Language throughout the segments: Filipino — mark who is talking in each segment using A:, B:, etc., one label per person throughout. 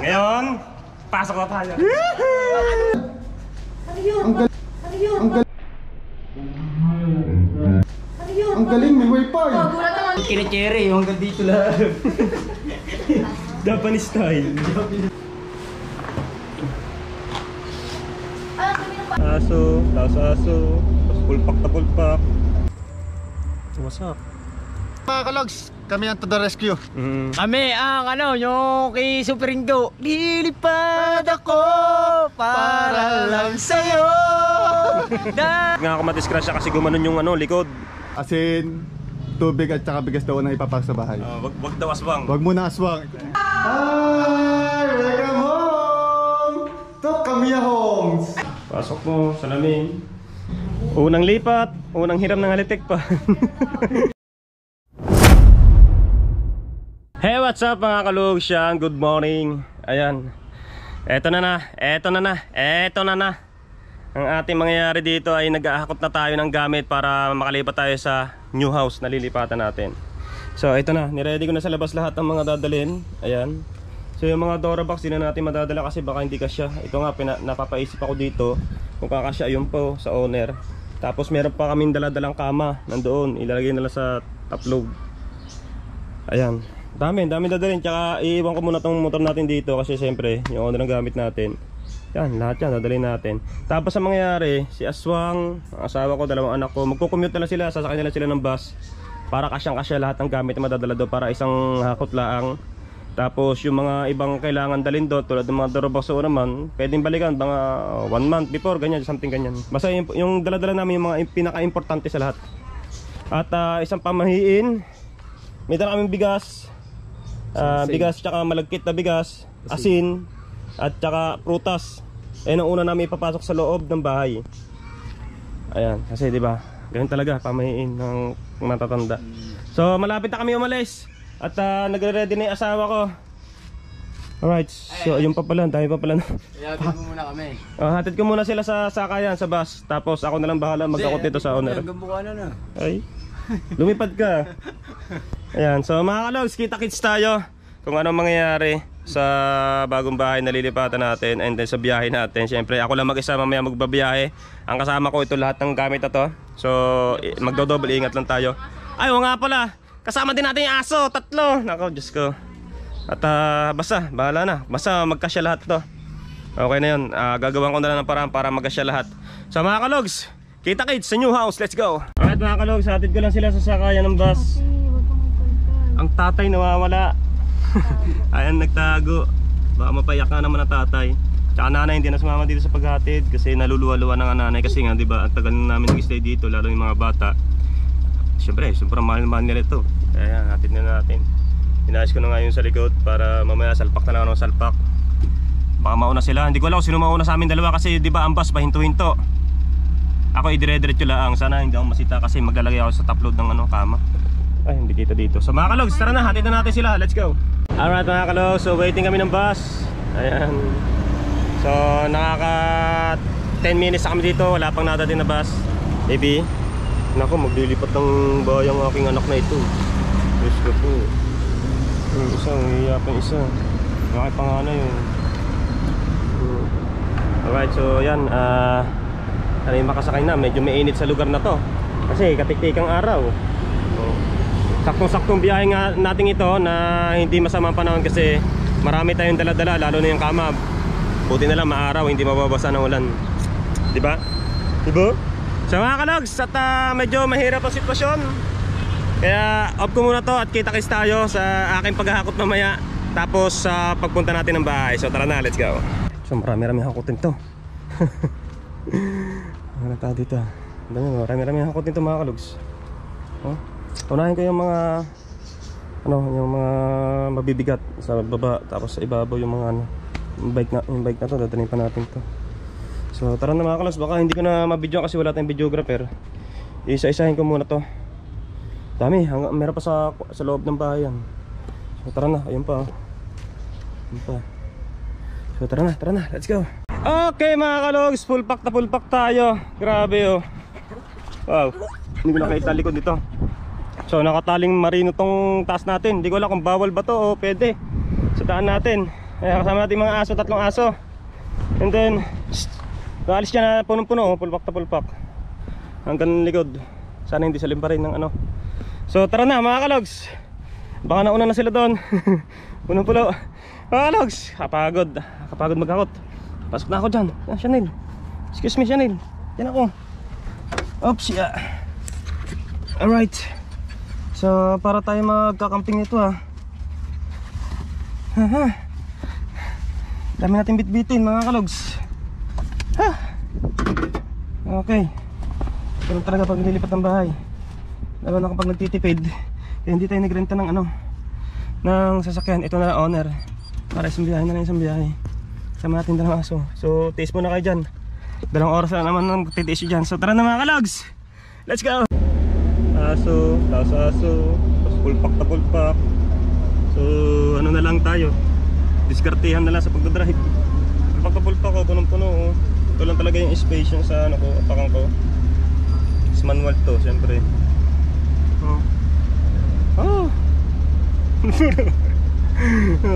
A: Ngayon, pasok na tayo.
B: Ang galing, may wifi.
A: Kinicheri, yung hanggang dito lang. Japanese style. Aso, tapos aso, tapos pulpak na pulpak. What's up?
B: Mga kalogs, kami ang to the rescue.
C: Kami ang yung kay Super Indo. Lilipad ako para lang sa'yo.
A: Nga ako madisgrasya kasi gumanon yung likod.
B: Asin, tubig at saka bigas daw na ipapak sa bahay.
A: Wag daw aswang.
B: Wag mo na aswang. Hi! Welcome home! To Kamiya Homes!
A: Pasok mo, salamin. Unang lipat, unang hiram ng halitek pa. Hey, what's up mga kalugsyan? Good morning. Ayan. Eto na na. Ang ating mangyayari dito ay nag-aakot na tayo ng gamit para makalipat tayo sa new house na lilipatan natin. So ito na, niready ko na sa labas lahat ng mga dadalhin. Ayan. So yung mga Dora box din na natin madadala kasi baka hindi kasya. Ito nga, napapaisip ako dito kung kakasya. Ayun po sa owner. Tapos meron pa kaming daladalang kama nandoon, ilalagay na lang sa top load. Ayan. Dami dadalhin. Tsaka iiwan ko muna tong motor natin dito kasi siyempre yung owner ng gamit natin. Yan, lahat yan dadalhin natin. Tapos ang mangyayari, si Aswang, ang asawa ko, dalawang anak ko, magko-commute na lang sila, sasakay na lang sila ng bus para kasyang-kasya lahat ng gamit na madadala doon para isang hakot laang. Tapos yung mga ibang kailangan dalhin doon tulad ng mga doroboso naman, pwedeng balikan mga 1 month before, ganyan, something ganyan. Basta yung dala-dala namin yung mga pinaka-importante sa lahat. At isang pamahiin, may dala kaming bigas, bigas tsaka malagkit na bigas, asin, at tsaka prutas. Ang una namin ipapasok sa loob ng bahay. Ayan, kasi 'di ba? Ganyan talaga pamahiin ng matatanda. So malapit na kami umalis. At nagre-ready na 'yung asawa ko. Alright, so ayun pa pala, dami pa pala.
C: Ihatid mo muna kami.
A: Hatid ko muna sila sa sakayan, sa bus. Tapos ako na lang bahala mag-akot dito sa owner. Ay, lumipad ka. Ayan, so mga kalogs, kita-kits tayo kung anong mangyayari sa bagong bahay na lilipatan natin and then sa biyahe natin. Siyempre ako lang mag-isa mamaya magbabiyahe. Ang kasama ko ito lahat ng gamit na to. So magdo-double ingat lang tayo. Ay o nga pala, kasama din natin yung aso, 3. Nako, Diyos ko. At basta, bahala na. Basta magkasya lahat to. Okay na yun, gagawin ko na lang ng paraan para magkasya lahat. So mga kalogs, kita-kits sa new house, let's go. Alright mga kalogs, hatid ko lang sila sa sakayan ng bus. Ang tatay nawawala. Ayan, nagtago. Baka mapayak na naman ang tatay. Tsaka nanay hindi na sumama dito sa paghatid kasi naluluwa-luwa ng nanay. Kasi nga diba, ang tagal na namin nag-stay dito, lalo yung mga bata. Siyempre, sobrang mahal-mahal nila ito. Kaya hatid na natin. Inayos ko na nga yun sa likod para mamaya salpak na lang ng salpak. Baka mauna sila. Hindi ko alam kung sino mauna sa amin dalawa kasi diba ang bus pahinto-hinto. Ako idire-diretso lang. Sana hindi ako masita kasi maglalagay ako sa top load ng kama. Ay, hindi kita dito. So mga kalogs, tara na, hatid na natin sila. Let's go. Alright mga kalogs, so waiting kami ng bus. Ayan. So nakaka 10 minutes na kami dito. Wala pang nadating na bus. Maybe. Naku, maglilipat ng bayang aking anak na ito. Diyos ko po. Isang hihiyapin isa. Bakit panganay yun. Alright, so yan. Ano yung makasakay na. Medyo mainit sa lugar na to. Kasi katik-tikang araw. Saktong-saktong biyahe nga natin ito na hindi masamang panahon kasi marami tayong dala-dala, lalo na yung kama. Buti na lang maaraw, hindi mababasa ng ulan. Diba? Diba? So mga kalogs, at medyo mahirap ang sitwasyon. Kaya off ko muna to at kita-kits tayo sa aking paghahakot mamaya. Tapos pagpunta natin ng bahay. So tara na, let's go. So marami-rami hakotin to. Ano tayo dito? Marami-rami hakotin to mga kalogs. Oh? Unahin ko yung mga yung mga mabibigat sa baba, tapos sa ibabaw yung mga yung bike na to, dadalhin pa natin to. So tara na mga kalos, baka hindi ko na mabidyo kasi wala tayong videographer. Isa-isahin ko muna to. Dami, meron pa sa loob ng bahay yan. So tara na, ayun pa. Ayun pa. So tara na, let's go. Okay mga kalogs, full pack tayo. Grabe oh. Wow, hindi ko nakita likod dito. So nakataling marino tong taas natin. Hindi ko alam kung bawal ba to o pwede. Sa daan natin. Kaya kasama natin mga aso, 3 aso. And then naalis siya na punong-puno, pulpak na pulpak hanggang likod. Sana hindi salim pa rin ng ano. So tara na mga kalogs. Baka nauna na sila doon. Punong-puno. Mga kalogs, kapagod magkakot. Pasok na ako dyan. Yan, Chanel. Excuse me, Chanel. Yan ako. Oops, yeah. Alright. So para tayo magkakamping nito ha. Dami natin bitbitin mga kalogs. Okay. Ganun talaga pag nililipat ng bahay. Lalo na kapag nagtitipid. Kaya hindi tayo nagrenta ng ano, ng sasakyan. Ito na owner. Para isang biyahe na lang, isang biyahe. Sama natin 2 aso. So taste muna kayo dyan. 2 oras na naman ng titiis dyan. So tara na mga kalogs. Let's go. Aso, aso. Tapos pulpak na pulpak. So ano na lang tayo, diskartehan na lang sa pagdadrive. Pulpak na pulpak ko, punong-puno oh. Ito lang talaga yung space yung sa ano ko, apakan ko. Is manual to, syempre.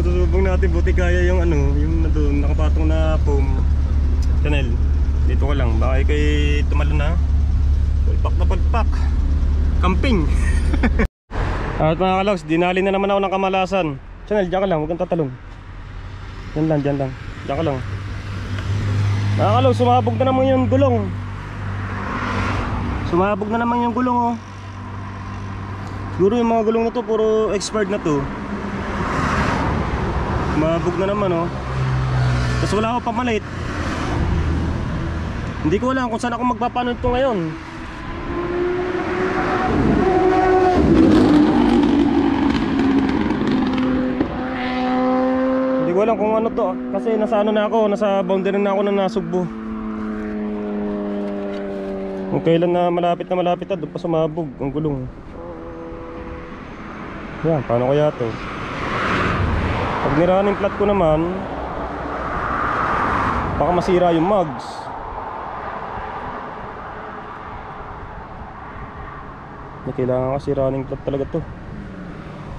A: Susubong natin, buti kaya yung ano, yung doon nakapatong na foam. Chanel, dito ka lang, baka kay tumalon na. Pulpak na pulpak. Camping. At mga kalogs, dinali na naman ako ng kamalasan. Chanel, diyan ka lang, huwag kang tatalong. Diyan lang. Diyan ka lang. Mga kalogs, sumabog na naman yung gulong. Oh. Siguro yung mga gulong na to, puro expired na to. Sumabog na naman oh. Tapos wala ako pamalit. Hindi ko alam kung saan ako magpapano ito ngayon. Hindi ko alam kung ano to. Kasi nasa ano na ako, nasa boundary na ako na Nasugbo. Kung kailan na malapit na doon pa sumabog ang gulong. Yan, paano kaya to? Pag nirunning flat ko naman, baka masira yung mugs. Kailangan kasi running flat talaga to.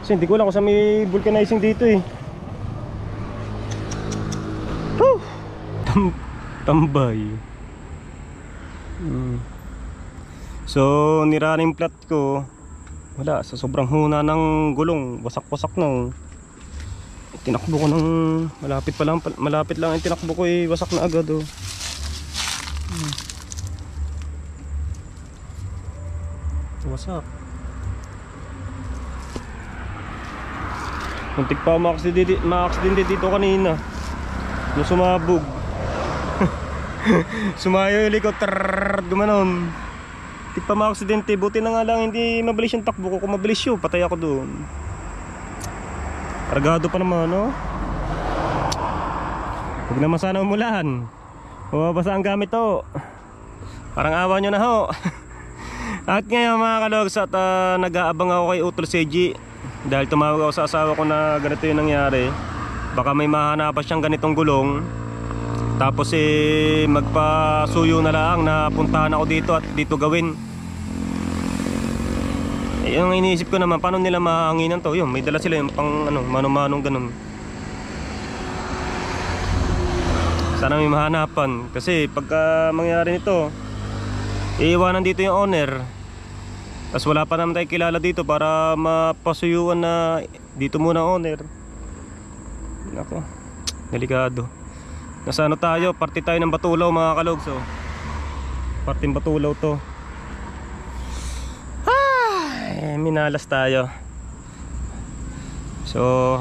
A: Kasi hindi ko alam kung saan may vulcanizing dito eh. Tambay. So nirunning flat ko, wala, sa sobrang huna ng gulong, wasak-wasak na. Tinakbo ko ng malapit lang yung tinakbo ko eh, wasak na agad oh. Wasak. Muntik pa ma-accident dito kanina nung sumabog. Sumayo yung likod, gumanon. Muntik pa ma-accident. Buti na nga lang hindi mabilis yung takbo ko. Kung mabilis yun, patay ako doon. Kargado pa naman no? Huwag naman sana umulan. Mababasa ang gamit to. Parang awa nyo na ho. At ngayon mga kalogs, at nag-aabang ako kay Utol Seiji. Dahil tumawag ako sa asawa ko na ganito yung nangyari. Baka may mahanapan siyang ganitong gulong. Tapos magpasuyo na lang na puntahan ako dito at dito gawin. Yung iniisip ko naman, paano nila mahanginan to? Yun, may dala sila yung pang ano, manong-manong ganun. Sana may mahanapan. Kasi pagka mangyari nito, iiwanan dito yung owner. Tapos wala pa naman tayo kilala dito para mapasuyuan na dito muna owner. Nako, delikado. Nasa ano tayo, party tayo ng Batulaw mga kalogs oh. Parting Batulaw to. Minalas tayo. So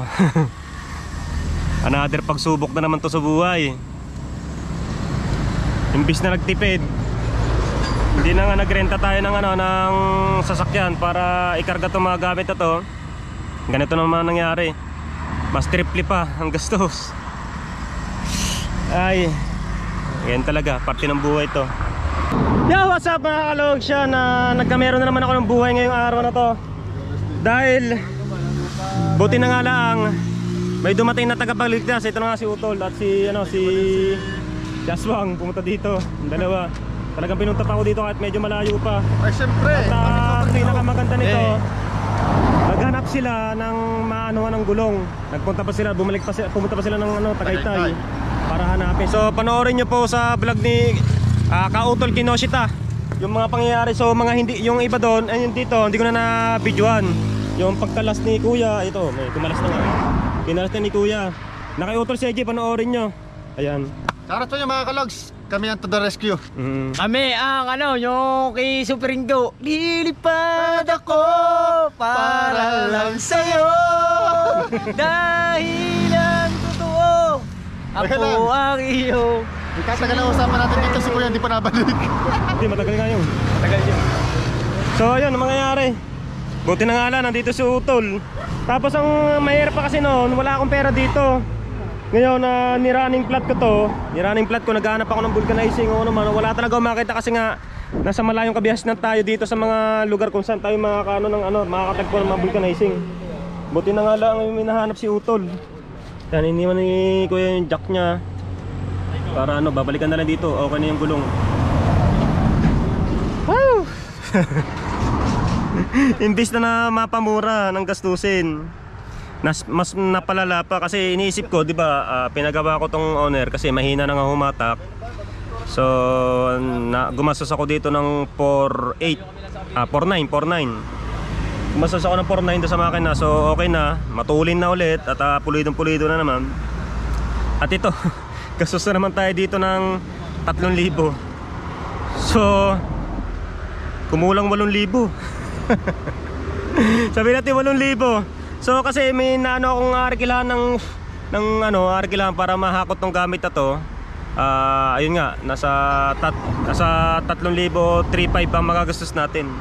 A: another pagsubok na naman to sa buhay. Imbis na nagtipid, hindi na nga nagrenta tayo ng ano, ng sasakyan para ikarga itong mga gamit na to. Ganito naman nangyari. Mas triple pa ang gastos. Ay, yan talaga, parte ng buhay to. Yo, what's up mga kalog siya na nagkamero na naman ako ng buhay ngayong araw na to. Dahil buti na nga lang may dumating na tagapagligtas. Ito na nga si Utol at si Jaswang pumunta dito. Ang dalawa. Talagang pinunta pa ako dito kahit medyo malayo pa.
B: Ay syempre.
A: At pinakamaganda nito, sila ng maanuhan ng gulong. Nagpunta pa sila, pumunta pa sila ng Tagaytay para hanapin. So panoorin nyo po sa vlog ni Kautol Kinoshita yung mga pangyayari. So mga hindi, yung iba doon, ayun dito, hindi ko na na-videoan. Yung pagkalas ni Kuya, ito, may kumalas na nga. Kinalas na ni Kuya. Nakiutol si AJ, panoorin nyo. Ayan.
B: Shoutout nyo mga kalogs. Kami ang to the rescue.
C: Kami ang yung kay Super Ringo. Lilipad ako para lang sa'yo. Dahil ang totoo, ako ang iyo.
B: Ikatagal na usapan natin dito si Kuya, hindi pa nabalik.
A: Hindi, matagal nga yun. Matagal yun. So ayun, ang mangyayari. Buti na nga lang, nandito si Utol. Tapos ang mahirap pa kasi noon, wala akong pera dito. Ngayon na ni-running plat ko to, naghahanap ako ng vulcanizing o naman, wala talaga akong makita kasi nga nasa malayong kabihas na tayo dito sa mga lugar kung saan tayo makakaano ng makakatagpo ng mga vulcanizing. Buti na nga lang may nahanap si Utol. Yan, iniwan ni Kuya yung jack niya. Para babalikan na lang dito, okay na yung gulong. Woo! Imbis na mapamura ng gastusin, mas napalala pa kasi iniisip ko, 'di ba, pinagawa ko tong owner kasi mahina na nga humatak. So gumastos ako dito ng 49. Gumastos ako ng 49 doon sa makina. So okay na, matulin na ulit at pulidong-pulido na naman. At ito, gastos na naman tayo dito ng 3,000. So kumulang 8,000. Sabi natin 8,000. So kasi may naano akong arkilahan ng arkilahan para mahakot tong gamit na to. Ayun nga, nasa 3,305 ang magagastos natin.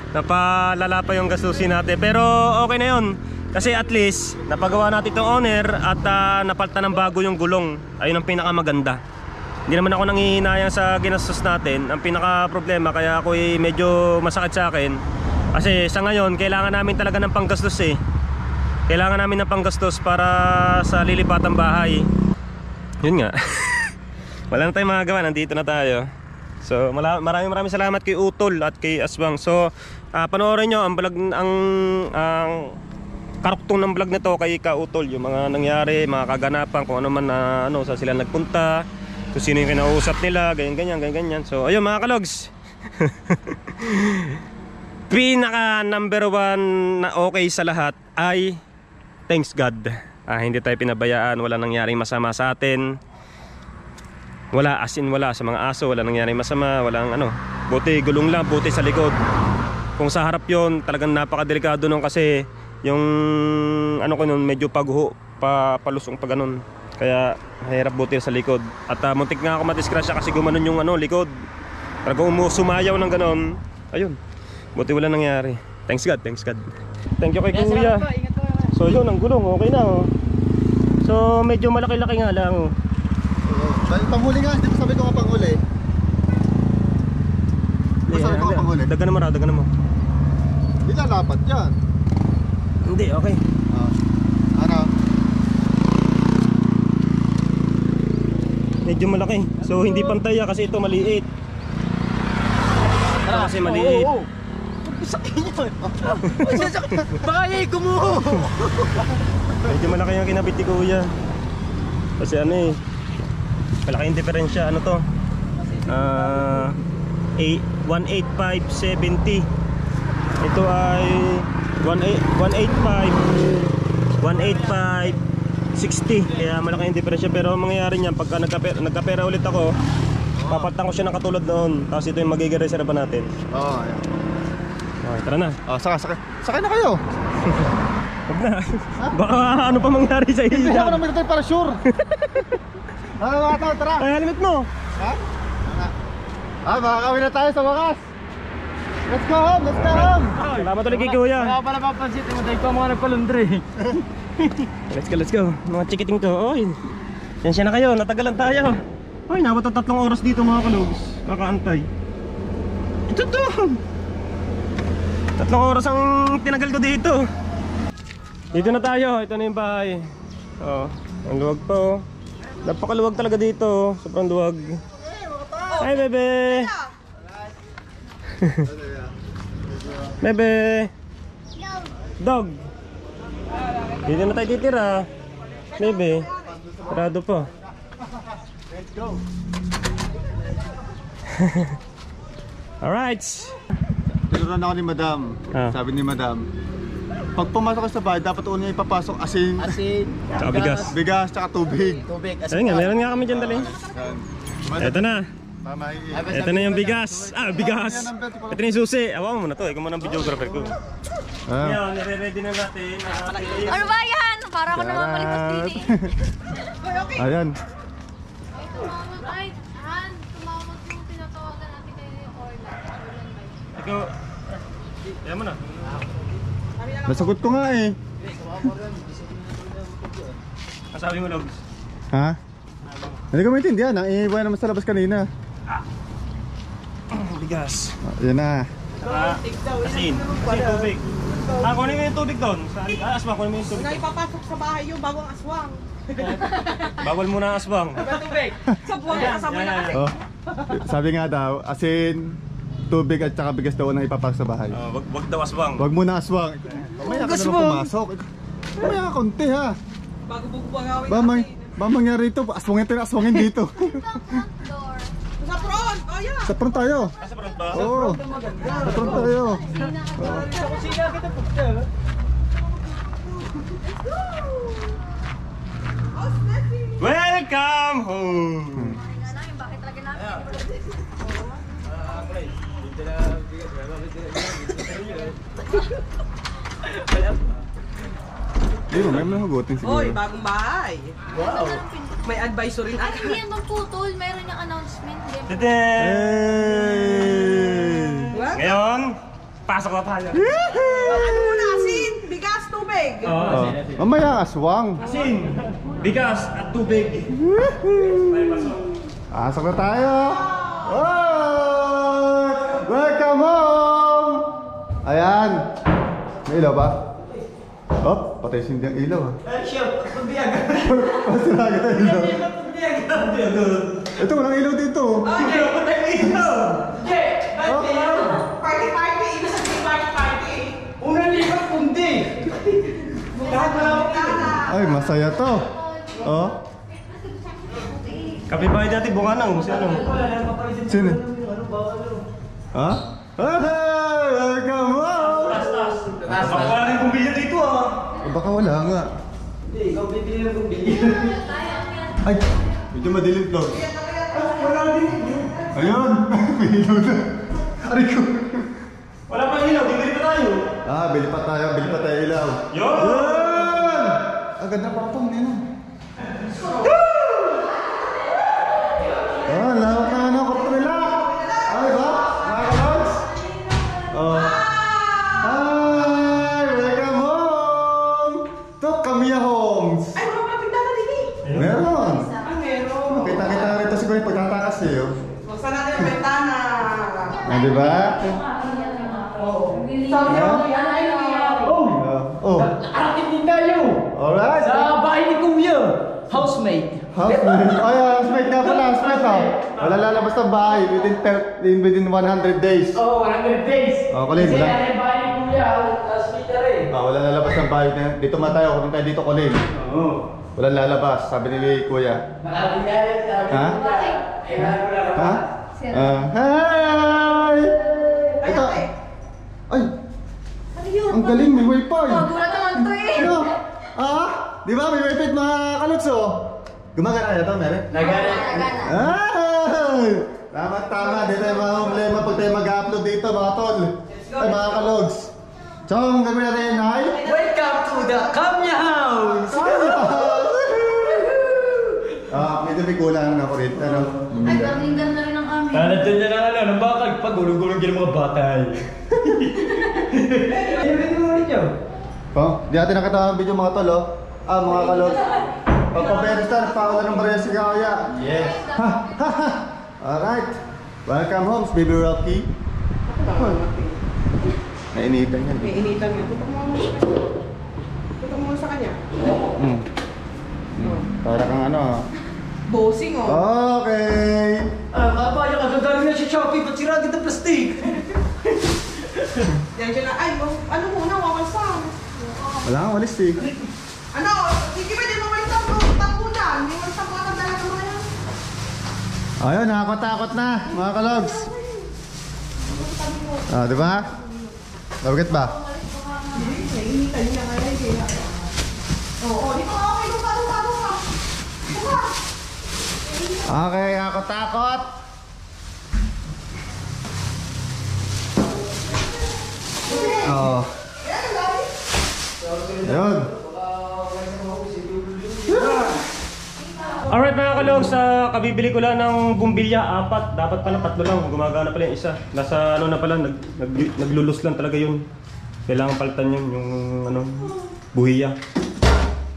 A: Napalala pa yung gastusin natin. Pero okay na yun. Kasi at least napagawa natin itong owner at napalta ng bago yung gulong. Ayun ang pinakamaganda. Hindi naman ako nanghihinayang sa ginastos natin. Ang pinaka problema kaya ako medyo masakit sa akin kasi sa ngayon kailangan namin talaga ng panggastos eh. Kailangan namin ng panggastos para sa lilipatang bahay. Yun nga. Wala na tayong magagawa, nandito na tayo. So maraming salamat kay Utol at kay Aswang. So panoorin nyo ang vlog, ang karuktong ng vlog nito kay Kautol, yung mga nangyari, mga kaganapan, kung ano man na saan sila nagpunta, kung sino yung kinausap nila, ganyan. So ayun mga kalogs. Pinaka number 1 na okay sa lahat ay thanks God. Hindi tayo pinabayaan, wala nangyaring masama sa atin. Wala, as in wala sa mga aso, wala nangyaring masama, walang buti gulong lang, buti sa likod. Kung sa harap yon, talagang napakadelikado nun kasi yung ko nun medyo palusong pa ganun. Kaya mahirap, buti sa likod. At muntik nga ako madisgrasya kasi gumanon yung likod. Talagang sumayaw ng ganon. Ayun. Buti wala nangyari. Thanks God. Thank you kay Kuya. So yun, ang gulong okay na So medyo malaki-laki nga lang.
B: Panghuli nga, hindi mo sabi ko nga panghuli. Sabi ko nga panghuli.
A: Dagan mo.
B: Hindi lalapat yan.
A: Hindi, okay. Medyo malaki. So hindi pantay kasi ito maliit. Kasi maliit.
C: Sakit yun. Baka yay kumuho.
A: Medyo malaki yung kinabit ni Kuya. Kasi malaki yung diferensya. Ano to? 185.70. Ito ay 185.60. Kaya malaki yung diferensya. Pero ang mangyayari niyan, pagka nagkapera ulit ako, papalitan ko siya ng katulad noon. Tapos ito yung magiging reserva natin.
B: Oo, ayan.
A: Okay, tara na.
B: Sakay na kayo.
A: Huwag na. Baka ano pa mangyari sa iyo.
B: Hindi ako naman tayo para sure. Mga tao, tara.
A: Ay, helmet mo.
B: Ha? Makakawin na tayo sa wakas. Let's go home.
A: Salamat ulit kay Kuya.
C: Wala pala papansin, tayo ko mga nagpalundri.
A: Let's go. Mga chikiting to. Oy. Yan siya na kayo, natagalan tayo. Oy, nabot ang 3 oras dito mga kalogs. Kakaantay. Ito to. 3 oras ang tinagal ko dito. Dito na tayo, ito na yung bahay. Ang luwag po. Napakaluwag talaga dito. Sobrang luwag. Hi bebe. Bebe. Dog. Dito na tayo titira. Maybe. Sarado pa.
B: Let's go.
A: Alright.
B: Tinuruan ako ni Madam. Sabi ni Madam, pag pumasok ka sa bahay, dapat una niya ipapasok asin,
A: Tsaka bigas.
B: bigas, tsaka tubig.
A: Ayun nga, meron nga kami dyan dali. Eto na.
B: Mama,
A: Ito na yung bigas. Bigas. Ito na yung susi. Awa mo muna to. Ikaw muna ang videographer ko. Ngayon, nire-ready na natin.
D: Ano ba yan? Para ako namamalipas din eh.
B: Ayan.
D: Ay, Han, tumawag yung tinatawagan natin kayo yung Orlan.
A: Ikaw. Ayan mo na.
B: Nasagot ko nga eh.
A: Masabi mo, Logs.
B: Ha? Hindi ko maintindihan. Ang iiwan naman sa labas kanina.
A: Bigas.
B: Yan na.
A: Asin. Asin, tubig. Kunin mo yung tubig doon. Aswang, kunin mo yung tubig.
E: Ipapasok sa bahay yung bagong aswang.
A: Bawal muna ang aswang.
E: Sa buwan na kasabay na kasi.
B: Oh. Sabi nga daw, asin, tubig at saka bigas daw na ipapasok sa bahay.
A: Wag daw aswang.
B: Wag mo na aswang. Mamaya ka naman pumasok. Mamaya ka konti ha.
E: Bago bugawin
B: Ba mangyari ito, aswangin dito.
D: Door.
E: Sa front! Oh yeah!
B: Sa front tayo.
A: Sa front ba?
B: Oo. Sa front tayo.
A: Welcome home!
D: Nga namin, bakit talaga namin?
B: Hindi mo, may mahugutin siguro.
E: Hoy, bagong bahay!
D: Wow!
E: May advisory na.
D: Ay, hindi yan magputol. Meron yung announcement.
A: Tadaan!
B: Hey!
A: Ngayon, pasok na tayo.
E: Ano muna? Asin, bigas, tubig!
B: Oh. Mamaya aswang.
A: Asin, bigas at tubig.
B: Pasok na tayo. Oh! Welcome home! Ayan. May ilaw ba? Oh, patay sindi ang ilaw ah. Pasira kita ilaw. Ito, walang ilaw dito.
E: Party! Ibig sabihin party!
B: Ay, masaya to. Oh,
A: Kapitbahay dati, Bunganang. Si ano?
B: sino? Ha? Hey! Welcome home!
A: Baka wala rin bumbilya dito ah.
B: Baka wala nga. Ay, medyo madilim to. Ayun, may ilaw na. Aray ko.
A: Wala pa ilaw, bibili pa tayo.
B: Bili pa tayo ilaw.
A: Yun!
B: Yan! Ang ganda pa pang nino. Lawak na ano, korto nila. Ay ba? Mga kalogs? Oh. Hi! Welcome home! To Kamiya Homes.
E: Ay, mga pagpintana din eh!
B: Meron.
E: Meron!
B: Kita rito siguro yung pagtatakas eh. Oh.
E: Buksan natin yung bintana!
B: Di ba? Oh.
C: Nakarating din tayo!
B: Alright.
C: Sa bahay ni Kuya! Housemate!
B: Housemate. Ay, housemate nga pala, housemate oh. Wala lalabas ng bahay within 100 days.
C: Oh, 100 days!
B: Oh, Colin,
C: Kasi
B: wala.
C: ang bahay ni Kuya, housemate na rin.
B: Wala lalabas ng bahay. Dito man tayo, kung tayo dito, Colin.
C: Oo.
B: Wala lalabas, sabi ni Kuya.
C: Nakarating tayo, sabi
B: Ha?
C: ni Kuya. Eh, wala na
B: Ha? Hi! Ito. Ay, ang galing, may wifi.
D: Magulat naman to eh.
B: Ano? Di ba may wifi at mga kaluts oh? Gumagana na ito, Mary?
C: Nagana.
B: Ay! Tama. Dito yung mga problema pag tayo mag-upload dito, mga tol. Ay, mga kalogs. So, ang gagawin natin ay...
C: Welcome to the Kamiya House!
B: Medyo may kulang na ko rin. Ano?
D: Ay, galing na rin ang amin.
C: Nandiyan niya na ng bakal, pag gulong-gulong yung mga batay.
B: Di natin nakita ang video mga tol, oh. Mga kalogs. Pagpaberestar, paulan ng barya si Kaya.
C: Yes.
B: Alright. Welcome home, Baby Rocky. Nainitan yan.
E: May initan nga. Tutok mo sa kanya.
B: Para kang ano.
E: Bossing oh.
B: Okay.
C: Kabayo, kagagaling na si Shopee, ba't sira kita plastic?
E: Yan siya na. Ay, ano muna, wawasan.
B: Wala kang walis eh.
E: Ano? Sige ba, di mo walis ang tampo dyan? Di mo walis ang mga tanda na mga yan.
B: Ayun, nakakatakot na, mga kalogs. Ah, di ba? Bakit ba?
E: Nainitan niya ngayon. Oo, di ba? Okay, lupa. Lupa.
B: Okay, takot. Oo. Ayun.
A: Alright mga kalog, sa kabibili ko lang ng bumbilya, 4. Dapat pala 3 lang, gumagana pala yung isa. Nasa ano na pala, naglulus lang talaga yun. Kailangan palitan yun, yung ano, buhiya.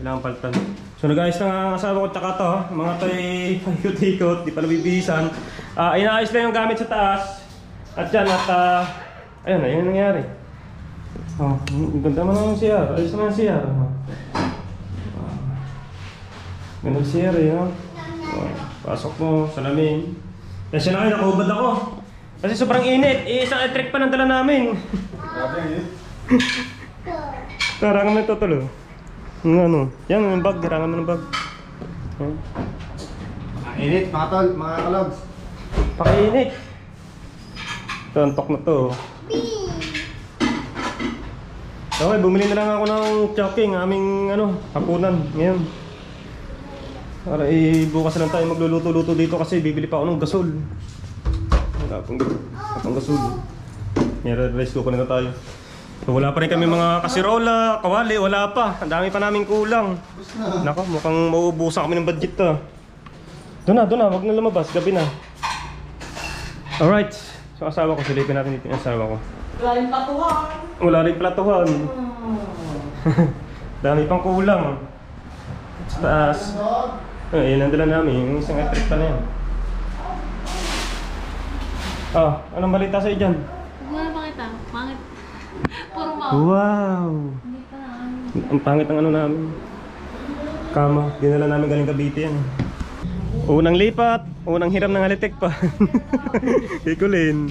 A: Kailangan palitan. So nag-ayos na nga ang asawa ko tsaka to, mga to'y ikot-ikot, di pa nabibihisan. Inaayos lang yung gamit sa taas. At dyan, ayun na, yun ang nangyari. Oh, ang ganda mo naman CR, ayos naman CR. Ganda CR eh, no? Oh, pasok mo, salamin. Yan siya na kayo, nakaubad ako. Kasi sobrang init, isang electric pa ng dala namin.
B: Grabe eh.
A: Karangan mo ito tulo. Yung ano, yan yung bag, karangan mo ng bag.
B: Init, mga tol, mga kalogs.
A: Pakainit. Ito, antok na to. Okay, bumili na lang ako ng choking, aming ano, hapunan ngayon. Para bukas lang tayo magluluto-luto dito kasi bibili pa ako ng gasol. Wala pang gasol. Nire-rice cooker na tayo. So, wala pa rin kami mga kasirola, kawali, wala pa. Ang dami pa namin kulang. Nako, mukhang mauubusan kami ng budget to. Doon na, wag na lumabas, gabi na. Alright, so asawa ko, silipin natin dito yung asawa ko.
E: Wala yung patuhan.
A: Wala rin platuhan. Dami pang kulang. Sa taas. Yun ang dala namin, yung isang electric pa na yan. Anong balita sa'yo dyan?
D: Huwag mo na pakita. Pangit. Puro mao.
A: Wow!
D: Hindi pa na.
A: Ang pangit ng ano namin. Kama, dinala namin galing Cavite yan. Unang lipat, unang hiram ng halitek pa. Ikulin.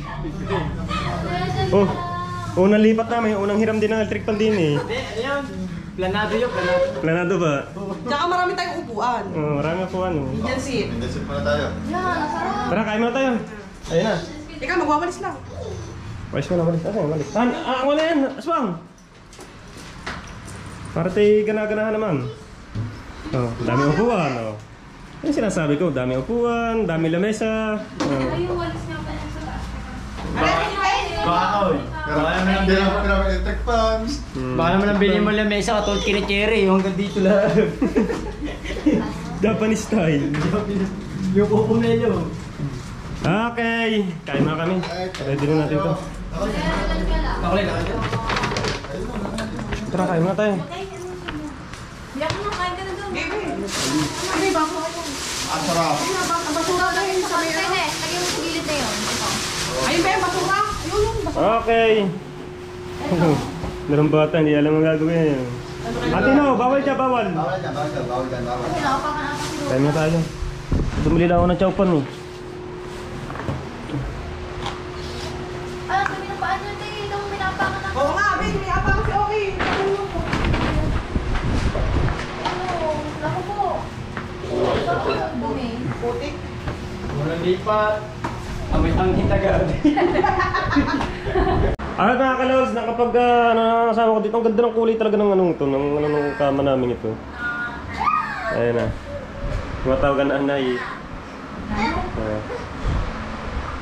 A: Oh, unang lipat namin, unang hiram din ng electric pan din eh.
C: Ayan, planado yun, planado.
A: Planado ba?
E: Tsaka marami tayong upuan.
A: Marami po ano.
E: Yan si.
B: Indesip muna tayo.
D: Yan, nasarap.
A: Tara, kain muna tayo. Ayun na.
E: Ikaw, magwawalis lang.
A: Walis mo na, walis. Asan, walis. Wala yan, aswang. Para tayo gana-ganahan naman. Dami upuan, Ano sinasabi ko? Dami upuan, dami lamesa.
D: Ay, yung walis niya pa yan sa taas.
C: Baka
B: Baka naman ang bilang ng electric pans.
C: Baka naman ang bilhin mo lang mesa katulad kini-cherry, yung hanggang dito lang.
A: Japanese style.
C: Yung kukumelo.
A: Okay, kain na kami. Ready na natin ito.
C: Makulay na.
A: Tara, kain na tayo.
D: Yak mo, kain ka na doon.
E: Ay, bako.
B: Ang sarap.
E: Ay, ang basura na yun sa may ano.
D: Pwede, lagyan mo sa gilid na yun. Ito.
E: Ayun ba yung basura? Ayun yung basura.
A: Okay. Meron bata, hindi alam ang gagawin yun. Ate no, bawal dyan, bawal.
B: Bawal dyan.
A: Kain na tayo. Bumili lang ako ng chowpan eh.
D: Kami ng paan yun, tingin itong pinapakan ako.
E: Oo nga, Ben, may abang si Oki.
D: Naku po. Dumi.
E: Putik.
C: Walang lipat. Amoy ang hitagad.
A: Alright mga kalaws, nakapag nasama ko dito. Ang ganda ng kulay talaga ng anong ito, ng kama namin ito. Ayan na. Tumatawagan na anay.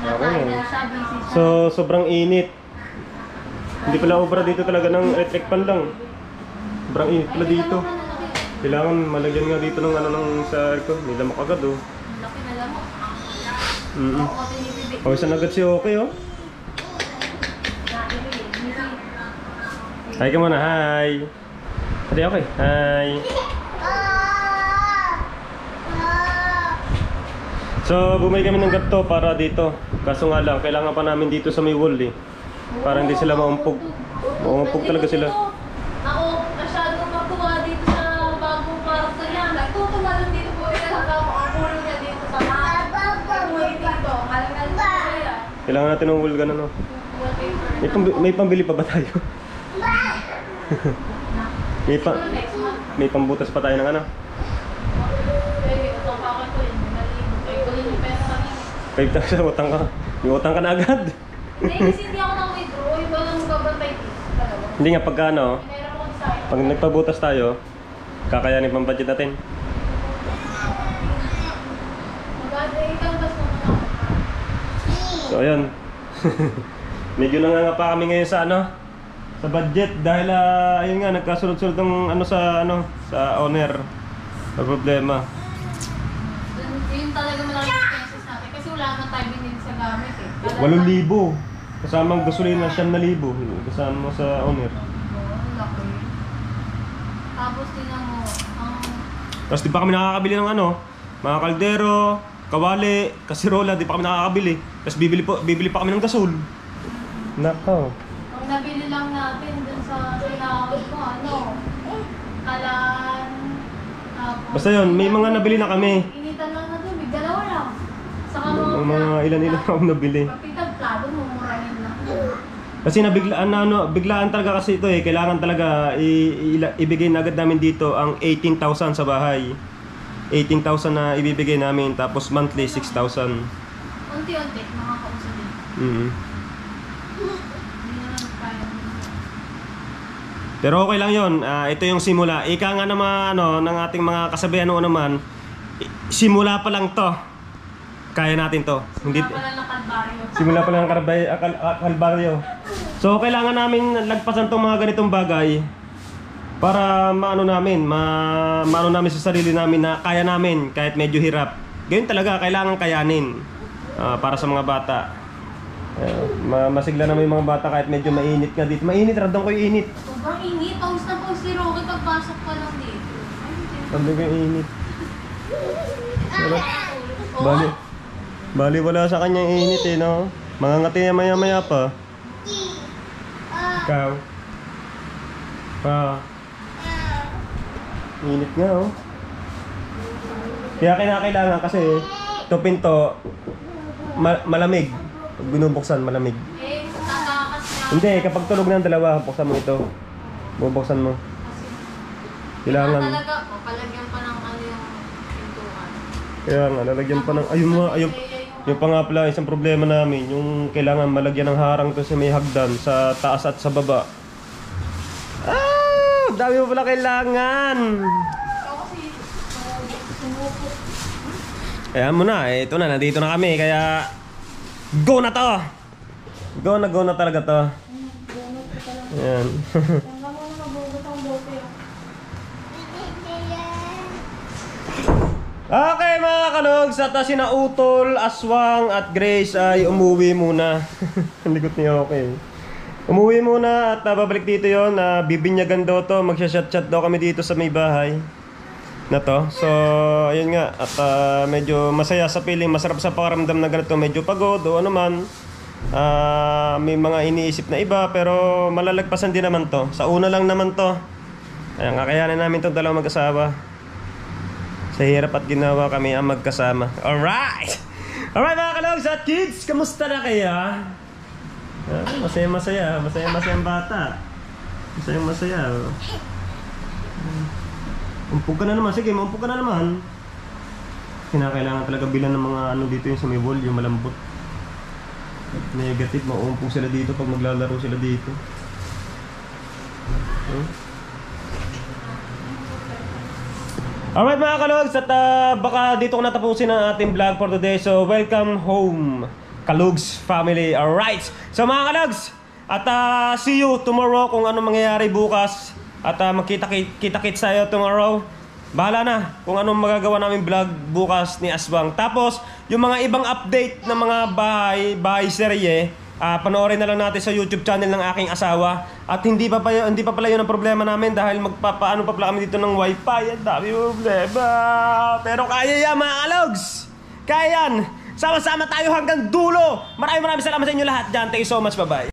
A: Okay. So, sobrang init. Hindi pala obra dito talaga ng electric pan lang. Sobrang init pala dito. Kailangan malagyan nga dito ng ano ng sa aircon. May lamok agad oh.
D: Laki na lang mo.
A: Oh, isang agad si Okay oh. Hi ka muna, hi. Ate Okay, hi. So, bumili kami ng ganito para dito. Kaso nga lang, kailangan pa namin dito sa may wall eh. Para hindi sila maumpog. Maumpog talaga sila.
D: Ako, masyado matuwa dito sa bagong kwarto niya. Nagtutuwa lang dito po. Hanggang ang ulo niya dito sa pag-uwi dito. Halang-halang po kaya.
A: Kailangan natin ng wall ganun, no?
D: Wallpaper.
A: May pambili pa ba tayo?
D: Siguro next month.
A: may pambutas pa tayo ng ano.
D: Eh, utapakan ko yun. Nalibo. Eh, kunin yung pera kanina.
A: 5,000 utang ka. May utang ka na agad.
D: Hindi, kasi hindi ako nang-withdraw. Iba lang magbabantay dito. Dalawa.
A: Hindi nga pagka ano,
D: Pinera ko sa akin.
A: pag nagpabutas tayo, kakayanin pang budget natin.
D: Ikalabas mo na ako.
A: So ayun. Medyo nangangapa kami ngayon sa ano, sa budget dahil ayun nga nagkasunod-sunod ng sa owner. Sa problema.
D: Yun talaga malaking expenses natin. Kasi wala naman tayo binili sa gamit eh.
A: 8,000. Kasamang gasolina 9,000. Kasama sa owner.
D: Ang laki. Tapos tinan mo,
A: Tapos di pa kami nakakabili ng ano, mga kaldero, kawali, kasirola, di pa kami nakakabili. Tapos bibili pa kami ng gasol. Nako.
D: ang nabili lang natin dun sa tinawag ko, kalan. Tapos,
A: Basta yun, may mga nabili na kami.
D: Initan lang na dun, may dalawa lang. Saka
A: Mga ilan ako nabili.
D: Kapitag plado, mumurahin lang.
A: Kasi biglaan talaga kasi ito eh. Kailangan talaga ibigay na agad namin dito ang 18,000 sa bahay. 18,000 na ibibigay namin, tapos monthly 6,000.
D: Unti-unti, makakausap din.
A: Mhm.
D: Hindi naman kaya.
A: Pero okay lang yun. Ito yung simula. Ika nga naman ng ating mga kasabihan noon naman, simula pa lang to. Kaya natin to. Hindi,
D: Wala lang kalbaryo.
A: simula pa lang ang kalbaryo. So kailangan namin lagpasan tong mga ganitong bagay para maano namin sa sarili namin na kaya namin kahit medyo hirap. Ganyan talaga, kailangan kayanin para sa mga bata. Masigla naman yung mga bata kahit medyo mainit nga dito. Mainit, radang ko yung init.
D: Sobrang init. Pawis na pawis si Rocky pagpasok pa lang dito.
A: Radang ko yung init. Bali wala sa kanya yung init eh, no? Mangangati niya maya-maya pa. Ikaw. Init nga, oh. Kaya kinakailangan kasi ito pinto malamig. Pag binubuksan, malamig.
D: Eh, tatakas na.
A: Hindi, kapag tulog ng dalawa, buksan mo ito. Bubuksan mo. Kailangan.
D: Talaga, palagyan pa ng yung pintuan.
A: Kaya nga, lalagyan pa ng... Ayun, yung pa nga pala, isang problema namin, yung kailangan malagyan ng harang to sa may hagdan, sa taas at sa baba. Dami mo pala kailangan!
D: Ikaw kasi, sumuko.
A: Kaya mo na, ito na, nandito na kami, kaya... Go na to! Go na talaga to. Ayan. Okay mga kalogs, at sina Utol, Aswang at Grace ay umuwi muna. Ang likot niya, okay. Umuwi muna at babalik dito yon. Bibinyagan daw to, magsha-chat daw kami dito sa may bahay na to. So ayun nga, at medyo masaya sa feeling, masarap sa pakiramdam na ganito. Medyo pagod o ano man, may mga iniisip na iba, pero malalagpasan din naman to. Sa una lang naman to. Kaya kakayanin namin itong dalawang mag-asawa. Sa hirap at ginawa kami ang magkasama. Alright! Alright mga kalogs at kids, kamusta na kaya? Masaya ang bata. Masaya. Umpog ka na naman, sige, maumpog ka na naman. Kinakailangan talaga bilan ng mga dito yung sa may wall, yung malambot. Negative, mauumpog sila dito pag maglalaro sila dito. Alright mga kalogs, at baka dito ko natapusin ang ating vlog for today. So welcome home, Kalogs family. Alright, so mga kalogs, at see you tomorrow kung ano mangyayari bukas. At magkita-kits tayo tomorrow. Bahala na kung anong magagawa namin vlog bukas ni Aswang. Tapos yung mga ibang update ng mga bahay serye, panoorin na lang natin sa YouTube channel ng aking asawa. At hindi pa pala yun ang problema namin dahil magpapaano pa pala kami dito ng wifi. Ang dami problema. Pero kaya yan mga kalogs. Kaya yan. Sama-sama tayo hanggang dulo. Maraming salamat sa inyo lahat dyan. Thank you so much. Bye-bye.